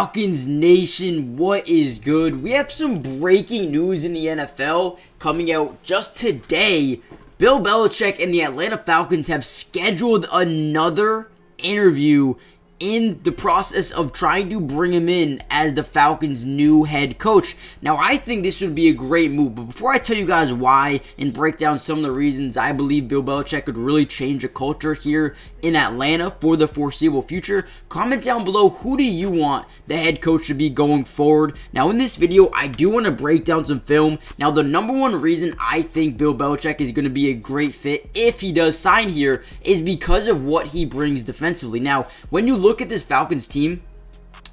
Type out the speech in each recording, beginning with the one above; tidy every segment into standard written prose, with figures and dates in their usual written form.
Falcons Nation, what is good? We have some breaking news in the NFL coming out just today. Bill Belichick and the Atlanta Falcons have scheduled another interview in the process of trying to bring him in as the Falcons' new head coach. Now, I think this would be a great move, but before I tell you guys why and break down some of the reasons I believe Bill Belichick could really change the culture here in Atlanta for the foreseeable future, comment down below, who do you want the head coach to be going forward? Now, in this video, I do want to break down some film. Now, the number one reason I think Bill Belichick is going to be a great fit if he does sign here is because of what he brings defensively. Now, when you look at this Falcons team,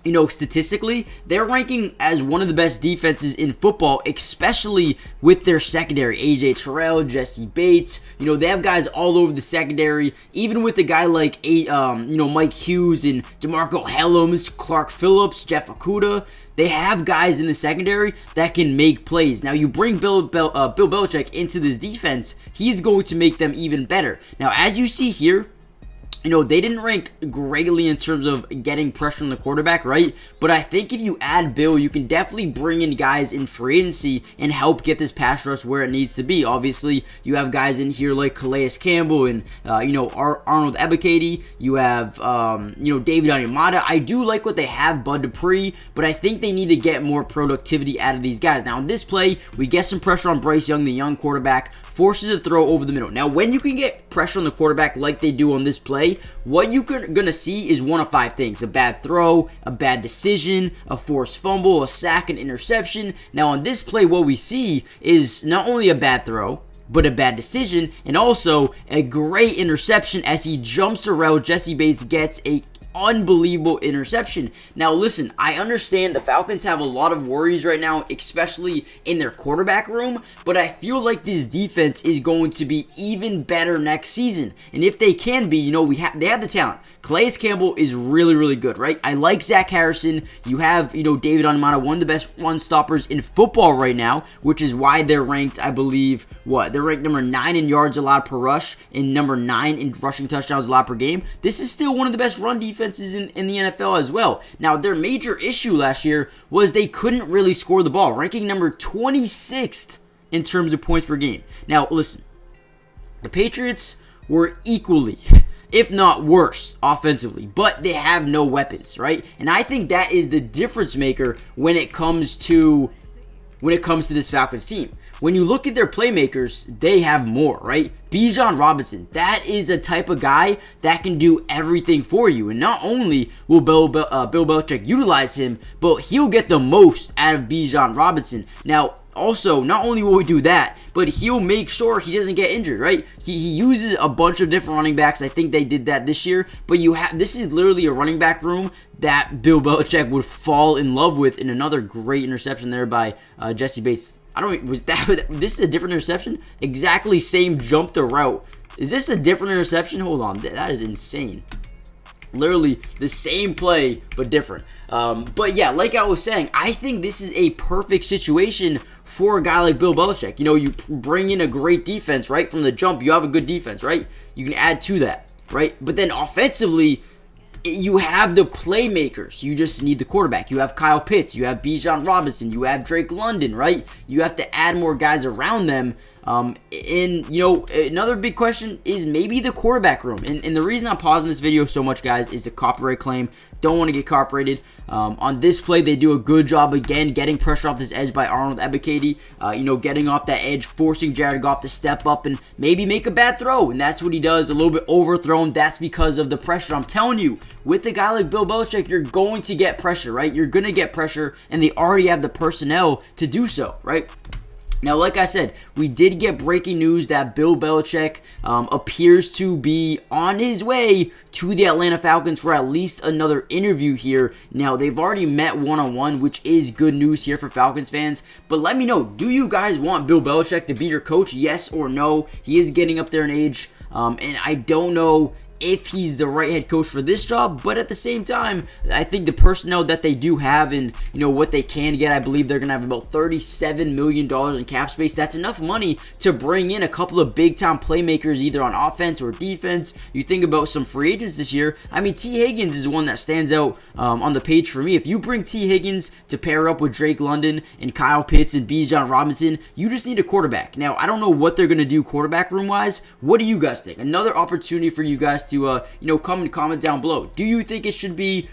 you know, statistically, they're ranking as one of the best defenses in football, especially with their secondary. Terrell, Jessie Bates, you know, they have guys all over the secondary. Even with a guy like, Mike Hughes and DeMarco Helms, Clark Phillips, Jeff Okudah, they have guys in the secondary that can make plays. Now, you bring Bill Belichick into this defense, he's going to make them even better. Now, as you see here, you know, they didn't rank greatly in terms of getting pressure on the quarterback, right? But I think if you add Bill, you can definitely bring in guys in free agency and help get this pass rush where it needs to be. Obviously, you have guys in here like Calais, Campbell, and, Arnold Ebiketie. You have, David Onyemata. I do like what they have, Bud Dupree, but I think they need to get more productivity out of these guys. Now, in this play, we get some pressure on Bryce Young, the young quarterback, forces a throw over the middle. Now, when you can get pressure on the quarterback like they do on this play, what you're going to see is one of five things: a bad throw, a bad decision, a forced fumble, a sack, an interception. Now, on this play, what we see is not only a bad throw, but a bad decision, and also a great interception as he jumps around. Jessie Bates gets a unbelievable interception. Now listen, I understand the Falcons have a lot of worries right now, especially in their quarterback room, but I feel like this defense is going to be even better next season. And if they can be, they have the talent. Calais Campbell is really, really good, right? I like Zach Harrison. You have, David Onyemata, one of the best run stoppers in football right now, which is why they're ranked, I believe, they're ranked number 9 in yards allowed per rush and number 9 in rushing touchdowns allowed per game. This is still one of the best run defenses in the NFL as well. Now, their major issue last year was they couldn't really score the ball, ranking number 26th in terms of points per game. Now, listen, the Patriots were equally, if not worse, offensively, but they have no weapons, right? And I think that is the difference maker when it comes to this Falcons team. When you look at their playmakers, they have more, right? Bijan Robinson, that is a type of guy that can do everything for you. And not only will Bill Belichick utilize him, but he'll get the most out of Bijan Robinson. Now, also, not only will we do that, but he'll make sure he doesn't get injured, right? He uses a bunch of different running backs. I think they did that this year. But this is literally a running back room that Bill Belichick would fall in love with. And another great interception there by Jessie Bates. This is a different interception? Exactly same jump to route. Is this a different interception? Hold on, that is insane. Literally the same play, but different. But yeah, like I was saying, I think this is a perfect situation for a guy like Bill Belichick. You bring in a great defense, right? From the jump, you have a good defense, right? You can add to that, right? But then offensively, you have the playmakers. You just need the quarterback. You have Kyle Pitts. You have Bijan Robinson. You have Drake London, right? You have to add more guys around them. Another big question is maybe the quarterback room. And the reason I'm pausing this video so much, guys, is the copyright claim. Don't want to get copyrighted. On this play, they do a good job, again, getting pressure off this edge by Arnold Ebiketie. Getting off that edge, forcing Jared Goff to step up and maybe make a bad throw. And that's what he does, a little bit overthrown. That's because of the pressure. I'm telling you, with a guy like Bill Belichick, you're going to get pressure, right? You're going to get pressure, and they already have the personnel to do so, right? Now, like I said, we did get breaking news that Bill Belichick appears to be on his way to the Atlanta Falcons for at least another interview here. Now, they've already met one-on-one, which is good news here for Falcons fans. But let me know, do you guys want Bill Belichick to be your coach? Yes or no? He is getting up there in age, and I don't know if he's the right head coach for this job, but at the same time, I think the personnel that they do have and what they can get, I believe they're going to have about $37 million in cap space. That's enough money to bring in a couple of big-time playmakers either on offense or defense. You think about some free agents this year. I mean, T. Higgins is one that stands out on the page for me. If you bring T. Higgins to pair up with Drake London and Kyle Pitts and Bijan Robinson, you just need a quarterback. Now, I don't know what they're going to do quarterback room-wise. What do you guys think? Another opportunity for you guys to come and comment down below. Do you think it should be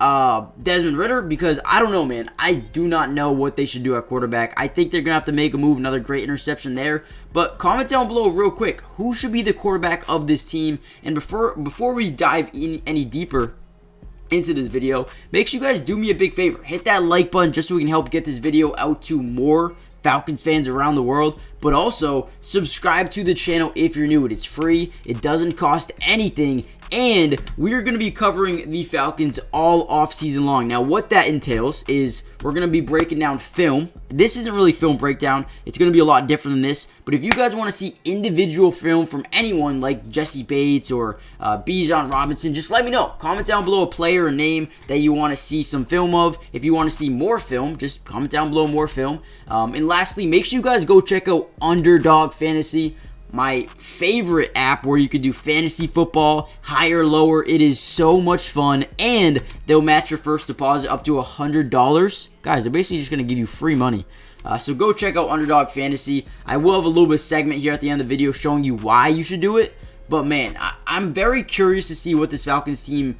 Desmond Ridder? Because I don't know, man. I do not know what they should do at quarterback. I think they're gonna have to make a move. Another great interception there. But comment down below real quick, who should be the quarterback of this team? And before we dive in any deeper into this video, make sure you guys do me a big favor. Hit that like button just so we can help get this video out to more Falcons fans around the world, but also subscribe to the channel if you're new. It is free, it doesn't cost anything, and we're going to be covering the Falcons all off season long. Now, what that entails is we're going to be breaking down film. This isn't really film breakdown. It's going to be a lot different than this, but if you guys want to see individual film from anyone like Jessie Bates or Bijan Robinson, just let me know. Comment down below a player or name that you want to see some film of. If you want to see more film, just comment down below more film. And lastly, make sure you guys go check out Underdog Fantasy, my favorite app where you can do fantasy football, higher, lower. It is so much fun, and they'll match your first deposit up to $100. Guys, they're basically just going to give you free money. So go check out Underdog Fantasy. I will have a little bit of segment here at the end of the video showing you why you should do it. But man, I'm very curious to see what this Falcons team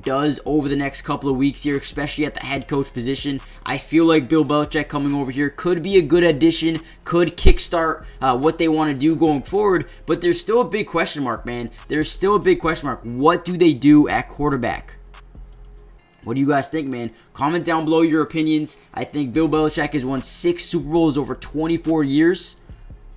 does over the next couple of weeks here, especially at the head coach position. I feel like Bill Belichick coming over here could be a good addition, could kickstart what they want to do going forward, but there's still a big question mark, man. There's still a big question mark. What do they do at quarterback? What do you guys think, man? Comment down below your opinions. I think Bill Belichick has won 6 Super Bowls over 24 years.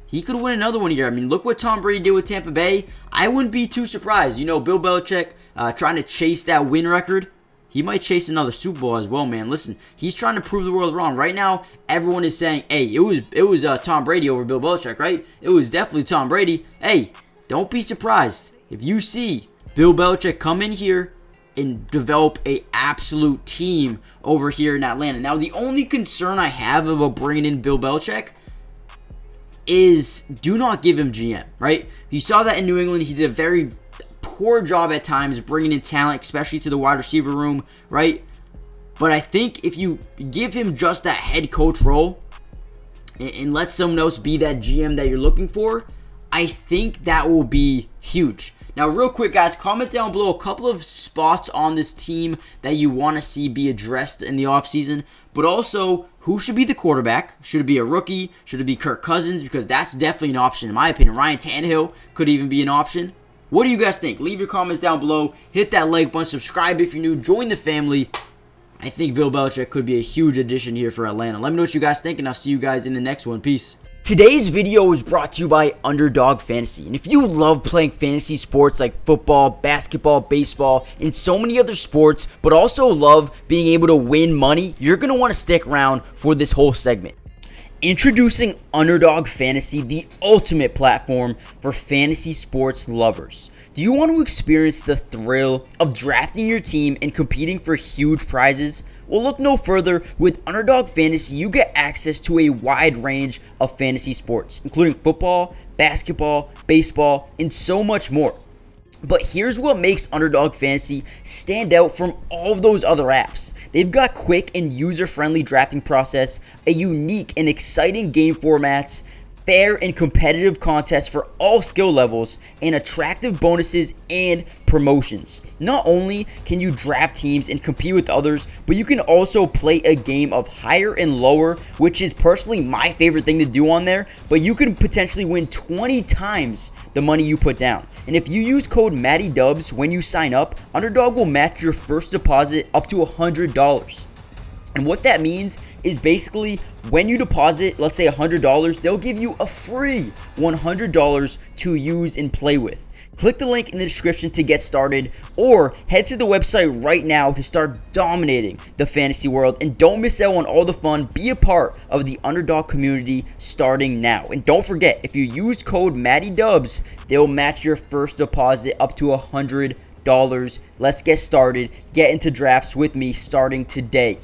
He could win another one here. I mean, look what Tom Brady did with Tampa Bay. I wouldn't be too surprised. Bill Belichick trying to chase that win record. He might chase another Super Bowl as well, man. Listen, he's trying to prove the world wrong. Right now, everyone is saying, hey, it was Tom Brady over Bill Belichick, right? It was definitely Tom Brady. Hey, don't be surprised if you see Bill Belichick come in here and develop a absolute team over here in Atlanta. Now, the only concern I have about bringing in Bill Belichick is do not give him GM, right? You saw that in New England. He did a very poor job at times bringing in talent, especially to the wide receiver room, right? But I think if you give him just that head coach role and let someone else be that GM that you're looking for, I think that will be huge. Now, real quick, guys, comment down below a couple of spots on this team that you want to see be addressed in the offseason, but also who should be the quarterback. Should it be a rookie? Should it be Kirk Cousins? Because that's definitely an option, in my opinion. Ryan Tannehill could even be an option. What do you guys think? Leave your comments down below. Hit that like button. Subscribe if you're new. Join the family. I think Bill Belichick could be a huge addition here for Atlanta. Let me know what you guys think, and I'll see you guys in the next one. Peace. Today's video is brought to you by Underdog Fantasy. And if you love playing fantasy sports like football, basketball, baseball, and so many other sports, but also love being able to win money, you're going to want to stick around for this whole segment. Introducing Underdog Fantasy, the ultimate platform for fantasy sports lovers. Do you want to experience the thrill of drafting your team and competing for huge prizes? Well, look no further. With Underdog Fantasy, you get access to a wide range of fantasy sports, including football, basketball, baseball, and so much more. But here's what makes Underdog Fantasy stand out from all of those other apps. They've got quick and user-friendly drafting process, a unique and exciting game formats, fair and competitive contests for all skill levels, and attractive bonuses and promotions. Not only can you draft teams and compete with others, but you can also play a game of higher and lower, which is personally my favorite thing to do on there, but you can potentially win 20 times the money you put down. And if you use code MattyDubs when you sign up, Underdog will match your first deposit up to $100. And what that means is basically when you deposit, let's say $100, they'll give you a free $100 to use and play with. Click the link in the description to get started, or head to the website right now to start dominating the fantasy world. And don't miss out on all the fun. Be a part of the underdog community starting now. And don't forget, if you use code MattyDubs, they'll match your first deposit up to $100. Let's get started. Get into drafts with me starting today.